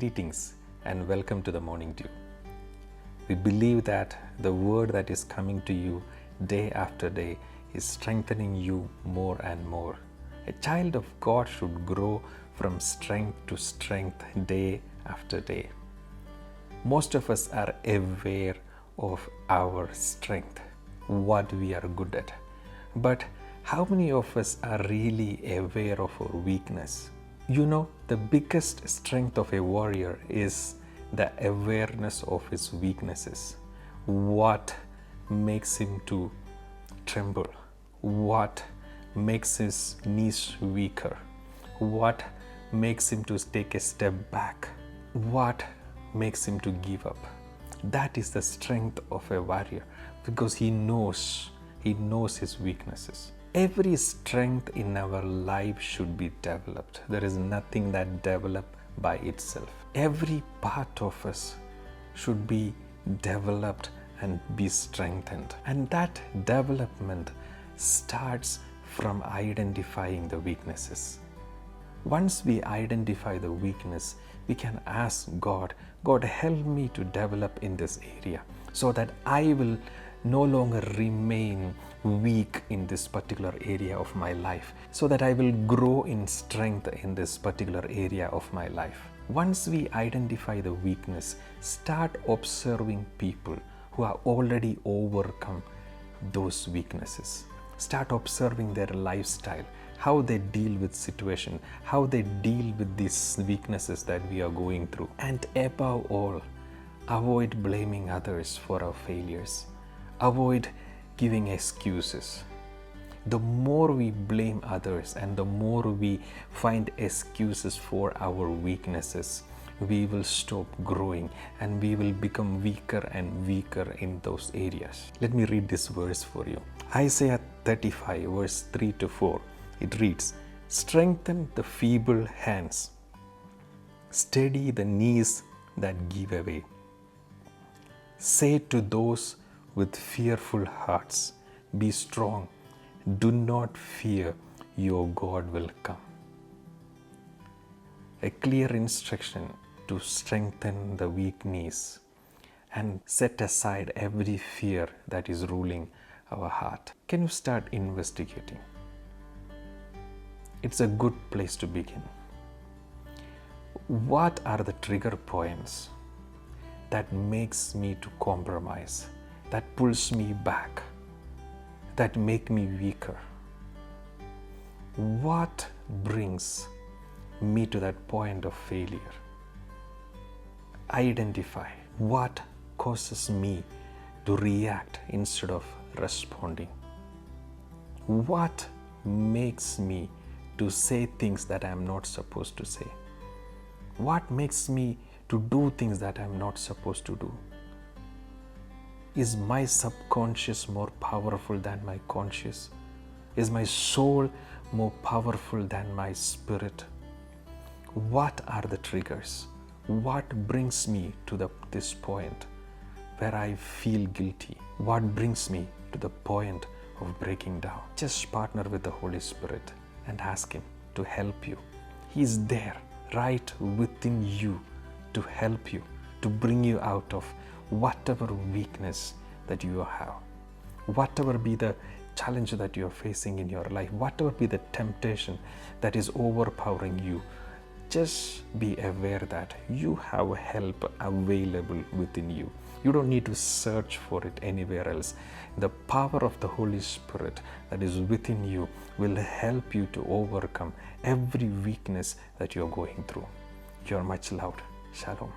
Greetings and welcome to the Morning Dew. We believe that the word that is coming to you day after day is strengthening you more and more. A child of God should grow from strength to strength day after day. Most of us are aware of our strength, what we are good at. But how many of us are really aware of our weakness? You know, the biggest strength of a warrior is the awareness of his weaknesses. What makes him to tremble? What makes his knees weaker? What makes him to take a step back? What makes him to give up? That is the strength of a warrior, because he knows his weaknesses. Every strength in our life should be developed. There is nothing that develops by itself. Every part of us should be developed and be strengthened. And that development starts from identifying the weaknesses. Once we identify the weakness, we can ask God, help me to develop in this area so that I will no longer remain weak in this particular area of my life, so that I will grow in strength in this particular area of my life. Once we identify the weakness, start observing people who are already overcome those weaknesses. Start observing their lifestyle, how they deal with situation, how they deal with these weaknesses that we are going through. And above all, avoid blaming others for our failures. Avoid giving excuses. The more we blame others and the more we find excuses for our weaknesses, we will stop growing and we will become weaker and weaker in those areas. Let me read this verse for you. Isaiah 35 verse 3 to 4. It reads, "Strengthen the feeble hands, steady the knees that give away. Say to those with fearful hearts, be strong, do not fear, your God will come." A clear instruction to strengthen the weak knees and set aside every fear that is ruling our heart. Can you start investigating? It's a good place to begin. What are the trigger points that makes me to compromise, that pulls me back, that make me weaker? What brings me to that point of failure? Identify what causes me to react instead of responding. What makes me to say things that I am not supposed to say? What makes me to do things that I am not supposed to do? Is my subconscious more powerful than my conscious? Is my soul more powerful than my spirit? What are the triggers? What brings me to this point where I feel guilty? What brings me to the point of breaking down? Just partner with the Holy Spirit and ask Him to help you. He is there right within you to help you, to bring you out of whatever weakness that you have. Whatever be the challenge that you are facing in your life, whatever be the temptation that is overpowering you, just be aware that you have help available within you. You don't need to search for it anywhere else. The power of the Holy Spirit that is within you will help you to overcome every weakness that you're going through. You're much loved. Shalom.